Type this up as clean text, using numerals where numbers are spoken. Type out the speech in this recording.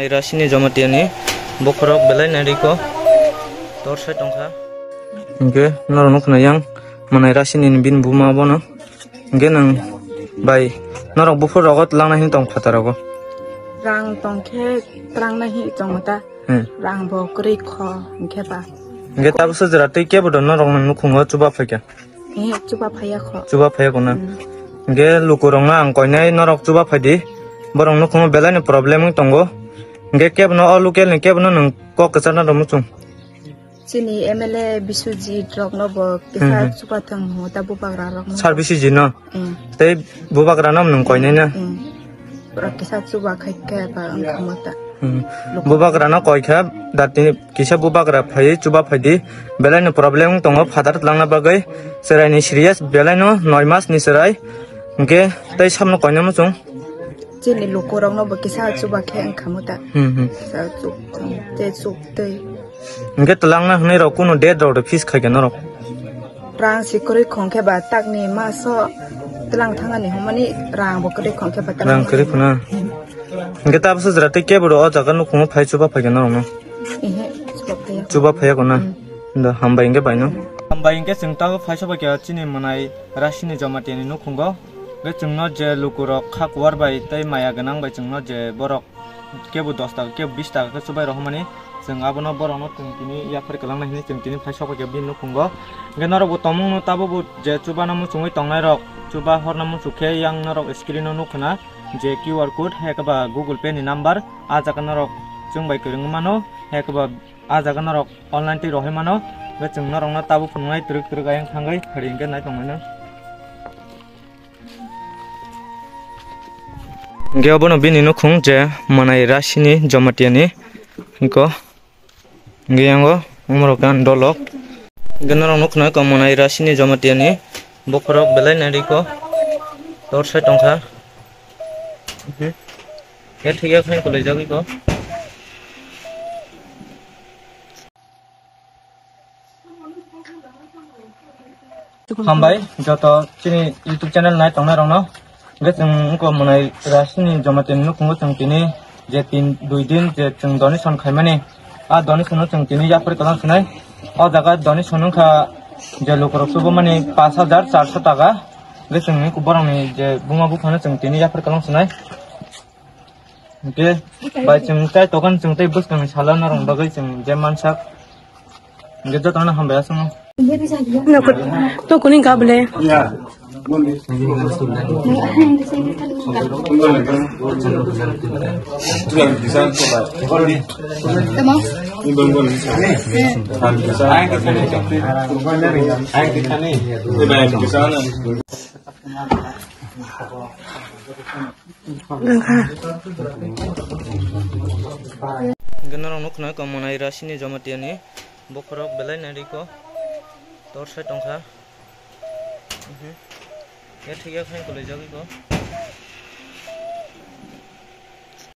Manai rasini jamatiani bokrok belai nariko torsai tongkha ge norok nayang manai rasini bin buma bono ge nang bai norok bufur rogot langna hin tong phatarago rang tongkhe trang nahi tongmata rang bo kri kho ge ba ge tabse jratei ke bodo norok nang nukhungo chuba phaikia chuba phaya kho chuba phaya kona ge lukurong ang koinai norok chuba phaidi borong nukhungo belai ni problem tongo ge kebno alukel ni kebno nang kok kachana domuchung chini MLA Bisujit rokno bo kisa chuba thang ho ta bubagra rokno service jino tei bubagra nam nang koinai na kisa chuba khaike ba angkamata bubagra na koikha dati kisa bubagra phai chuba phaidi belai ni problem tongo father langna bagai serai ni serious belai no 9 mas ni serai ge tei samno koinai muchung chini lukurong no bo kisa chuba khe angkamata sa chuk te chuk te ge tlang na hne ro kuno dead ro fish khai gen ro rang sikori khongkhe ba takni ma so tlang thangani homani rang bo kri khongkhe ba rang kri khuna ge tab su jrate ke bro o jaga no khung phai chuba phai gen ro no chuba phai ko na da hamba inge bai no hamba inge singta phai chuba ke chini manai rasini jamati ni no khungo ge chungno je lukuro khak war bai tai maya ganang bai chungno je borok ke bu 10 taka ke 20 taka ke chubai ro homani जों आबोनो बरनो तिनि याफोर कलांना हिनि जों तिनि फाइसा बगे बिनु खुंगो गेनरो बो तमंग ताबो बो जे चुबा नामु चुङै तंनाय रक चुबा हरनामु सुखे yang नरक स्क्रिन नु खना जे QR कोड हेकबा गूगल पे नि नंबर आ जागा नरक जों बाय करिङ मानो हेकबा आ जागा नरक ऑनलाइन ति रहे मानो बे जों नरंना ताबो फुंनाय त्रिक त्रिक आयं थांगै खरिंगे नाय तंमानो गेबोनो बिनि नु खुं जे मनाय राशिनि जमाटियानि eco Giyango umrokan dolok genarong nukna kamonai rasini jamatiani bokrok belai nariko torsai tongkha ya thiya khain kolai jagi ko hambai joto chini YouTube channel nai tongnai rongno ge chung ko monai rasini jamatiani nukungo chung tini je 2 din je chung donation khaimani आ donation chung tini याफोर कलां सुनाय आ जागा donation खा जे लोकरक सुबो माने 5400 टाका बे जोंनि कुबरंनि जे बुंगाबु खाना chung tini याफोर कलां सुनाय के बाय जों ताय तगन जों ताय बुस्थुनि साला नरं बगै जों जे मानसा गेदा ताना हमबाया सं तो कोनि गाबले Genarong nukna kamonai rasini jamatiani bokrok belai nariko torsai tongkha ya thiya khain kolai jagi ko